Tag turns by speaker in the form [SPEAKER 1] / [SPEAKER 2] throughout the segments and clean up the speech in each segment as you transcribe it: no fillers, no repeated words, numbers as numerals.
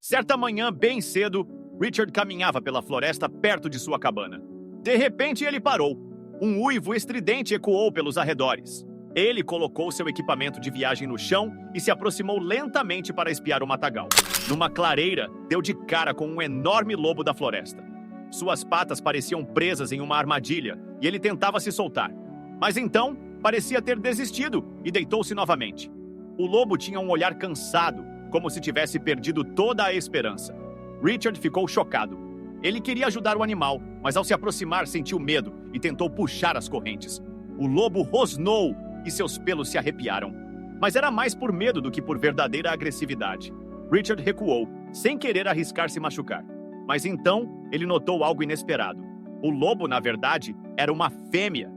[SPEAKER 1] Certa manhã, bem cedo, Richard caminhava pela floresta perto de sua cabana. De repente, ele parou. Um uivo estridente ecoou pelos arredores. Ele colocou seu equipamento de viagem no chão e se aproximou lentamente para espiar o matagal. Numa clareira, deu de cara com um enorme lobo da floresta. Suas patas pareciam presas em uma armadilha e ele tentava se soltar. Mas então, parecia ter desistido e deitou-se novamente. O lobo tinha um olhar cansado, como se tivesse perdido toda a esperança. Richard ficou chocado. Ele queria ajudar o animal, mas ao se aproximar sentiu medo e tentou puxar as correntes. O lobo rosnou e seus pelos se arrepiaram. Mas era mais por medo do que por verdadeira agressividade. Richard recuou, sem querer arriscar se machucar. Mas então, ele notou algo inesperado. O lobo, na verdade, era uma fêmea.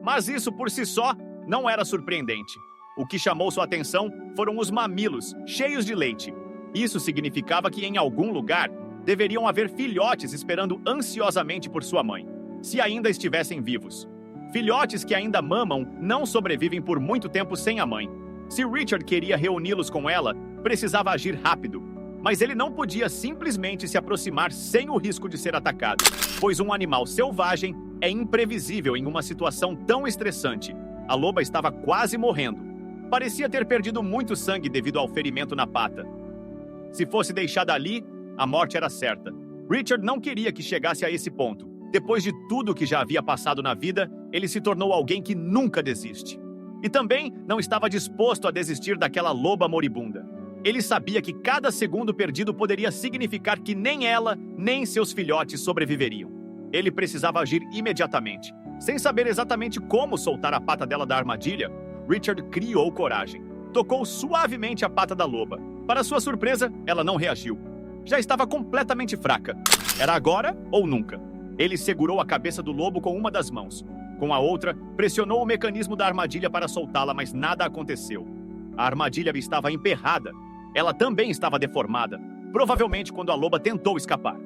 [SPEAKER 1] Mas isso por si só não era surpreendente. O que chamou sua atenção foram os mamilos, cheios de leite. Isso significava que em algum lugar deveriam haver filhotes esperando ansiosamente por sua mãe, se ainda estivessem vivos. Filhotes que ainda mamam não sobrevivem por muito tempo sem a mãe. Se Richard queria reuni-los com ela, precisava agir rápido. Mas ele não podia simplesmente se aproximar sem o risco de ser atacado, pois um animal selvagem é imprevisível em uma situação tão estressante. A loba estava quase morrendo. Parecia ter perdido muito sangue devido ao ferimento na pata. Se fosse deixada ali, a morte era certa. Richard não queria que chegasse a esse ponto. Depois de tudo que já havia passado na vida, ele se tornou alguém que nunca desiste. E também não estava disposto a desistir daquela loba moribunda. Ele sabia que cada segundo perdido poderia significar que nem ela, nem seus filhotes sobreviveriam. Ele precisava agir imediatamente. Sem saber exatamente como soltar a pata dela da armadilha, Richard criou coragem. Tocou suavemente a pata da loba. Para sua surpresa, ela não reagiu. Já estava completamente fraca. Era agora ou nunca. Ele segurou a cabeça do lobo com uma das mãos. Com a outra, pressionou o mecanismo da armadilha para soltá-la, mas nada aconteceu. A armadilha estava emperrada. Ela também estava deformada, provavelmente quando a loba tentou escapar.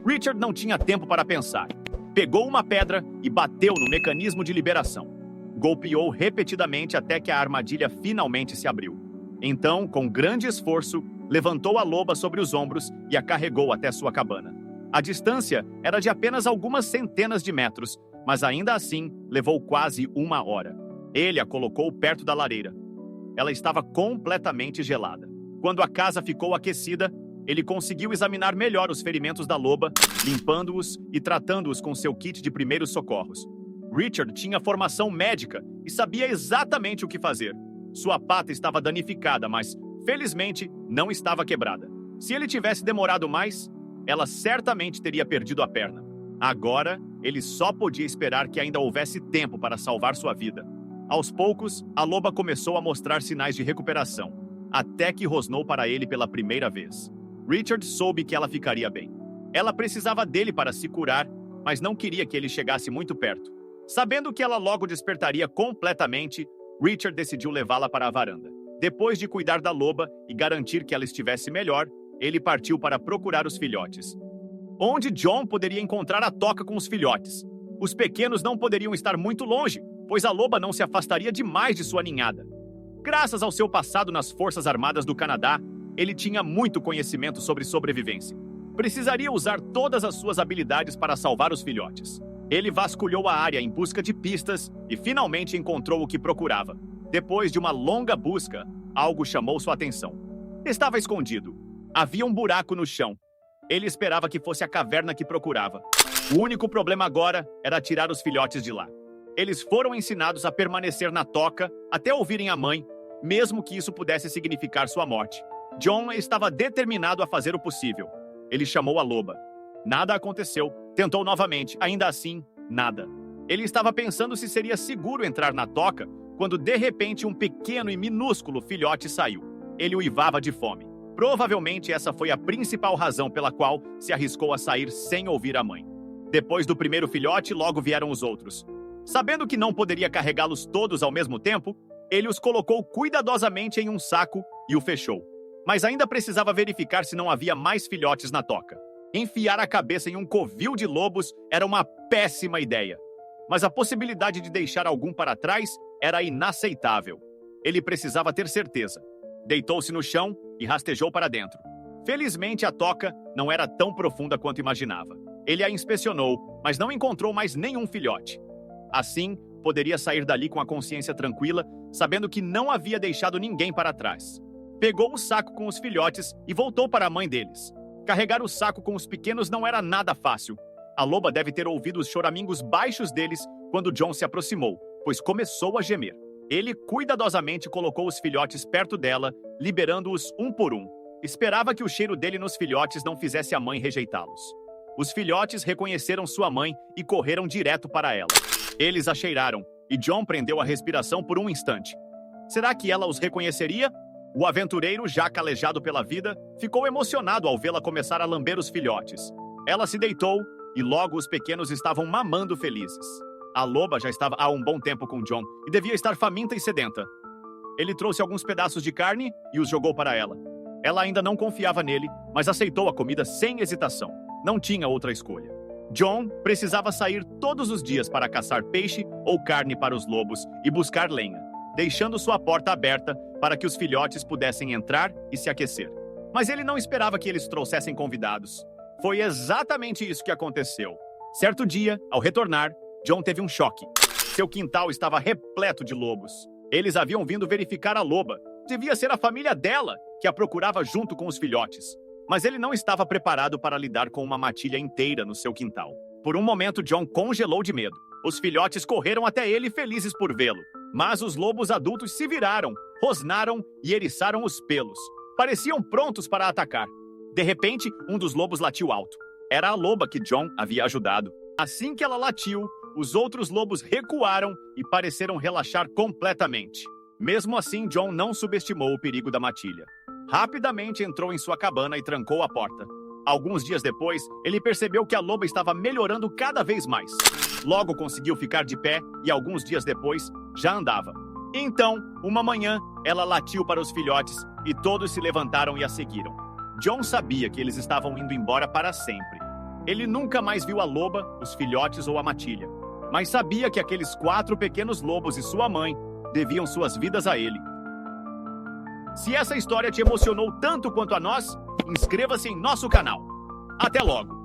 [SPEAKER 1] Richard não tinha tempo para pensar. Pegou uma pedra e bateu no mecanismo de liberação. Golpeou repetidamente até que a armadilha finalmente se abriu. Então, com grande esforço, levantou a loba sobre os ombros e a carregou até sua cabana. A distância era de apenas algumas centenas de metros, mas ainda assim levou quase 1 hora. Ele a colocou perto da lareira. Ela estava completamente gelada. Quando a casa ficou aquecida, ele conseguiu examinar melhor os ferimentos da loba, limpando-os e tratando-os com seu kit de primeiros socorros. Richard tinha formação médica e sabia exatamente o que fazer. Sua pata estava danificada, mas, felizmente, não estava quebrada. Se ele tivesse demorado mais, ela certamente teria perdido a perna. Agora, ele só podia esperar que ainda houvesse tempo para salvar sua vida. Aos poucos, a loba começou a mostrar sinais de recuperação, até que rosnou para ele pela primeira vez. Richard soube que ela ficaria bem. Ela precisava dele para se curar, mas não queria que ele chegasse muito perto. Sabendo que ela logo despertaria completamente, Richard decidiu levá-la para a varanda. Depois de cuidar da loba e garantir que ela estivesse melhor, ele partiu para procurar os filhotes. Onde John poderia encontrar a toca com os filhotes? Os pequenos não poderiam estar muito longe, pois a loba não se afastaria demais de sua ninhada. Graças ao seu passado nas Forças Armadas do Canadá, ele tinha muito conhecimento sobre sobrevivência. Precisaria usar todas as suas habilidades para salvar os filhotes. Ele vasculhou a área em busca de pistas e finalmente encontrou o que procurava. Depois de uma longa busca, algo chamou sua atenção. Estava escondido. Havia um buraco no chão. Ele esperava que fosse a caverna que procurava. O único problema agora era tirar os filhotes de lá. Eles foram ensinados a permanecer na toca até ouvirem a mãe, mesmo que isso pudesse significar sua morte. John estava determinado a fazer o possível. Ele chamou a loba. Nada aconteceu. Tentou novamente. Ainda assim, nada. Ele estava pensando se seria seguro entrar na toca, quando de repente um pequeno e minúsculo filhote saiu. Ele uivava de fome. Provavelmente essa foi a principal razão pela qual se arriscou a sair sem ouvir a mãe. Depois do primeiro filhote, logo vieram os outros. Sabendo que não poderia carregá-los todos ao mesmo tempo, ele os colocou cuidadosamente em um saco e o fechou. Mas ainda precisava verificar se não havia mais filhotes na toca. Enfiar a cabeça em um covil de lobos era uma péssima ideia. Mas a possibilidade de deixar algum para trás era inaceitável. Ele precisava ter certeza. Deitou-se no chão e rastejou para dentro. Felizmente, a toca não era tão profunda quanto imaginava. Ele a inspecionou, mas não encontrou mais nenhum filhote. Assim, poderia sair dali com a consciência tranquila, sabendo que não havia deixado ninguém para trás. Pegou o saco com os filhotes e voltou para a mãe deles. Carregar o saco com os pequenos não era nada fácil. A loba deve ter ouvido os choramingos baixos deles quando John se aproximou, pois começou a gemer. Ele cuidadosamente colocou os filhotes perto dela, liberando-os um por um. Esperava que o cheiro dele nos filhotes não fizesse a mãe rejeitá-los. Os filhotes reconheceram sua mãe e correram direto para ela. Eles a cheiraram, e John prendeu a respiração por um instante. Será que ela os reconheceria? O aventureiro, já calejado pela vida, ficou emocionado ao vê-la começar a lamber os filhotes. Ela se deitou, e logo os pequenos estavam mamando felizes. A loba já estava há um bom tempo com John, e devia estar faminta e sedenta. Ele trouxe alguns pedaços de carne e os jogou para ela. Ela ainda não confiava nele, mas aceitou a comida sem hesitação. Não tinha outra escolha. John precisava sair todos os dias para caçar peixe ou carne para os lobos e buscar lenha, deixando sua porta aberta para que os filhotes pudessem entrar e se aquecer. Mas ele não esperava que eles trouxessem convidados. Foi exatamente isso que aconteceu. Certo dia, ao retornar, John teve um choque. Seu quintal estava repleto de lobos. Eles haviam vindo verificar a loba. Devia ser a família dela que a procurava junto com os filhotes. Mas ele não estava preparado para lidar com uma matilha inteira no seu quintal. Por um momento, John congelou de medo. Os filhotes correram até ele felizes por vê-lo. Mas os lobos adultos se viraram, rosnaram e eriçaram os pelos. Pareciam prontos para atacar. De repente, um dos lobos latiu alto. Era a loba que John havia ajudado. Assim que ela latiu, os outros lobos recuaram e pareceram relaxar completamente. Mesmo assim, John não subestimou o perigo da matilha. Rapidamente entrou em sua cabana e trancou a porta. Alguns dias depois, ele percebeu que a loba estava melhorando cada vez mais. Logo conseguiu ficar de pé e alguns dias depois, já andava. Então, uma manhã, ela latiu para os filhotes e todos se levantaram e a seguiram. John sabia que eles estavam indo embora para sempre. Ele nunca mais viu a loba, os filhotes ou a matilha. Mas sabia que aqueles 4 pequenos lobos e sua mãe deviam suas vidas a ele. Se essa história te emocionou tanto quanto a nós, inscreva-se em nosso canal. Até logo!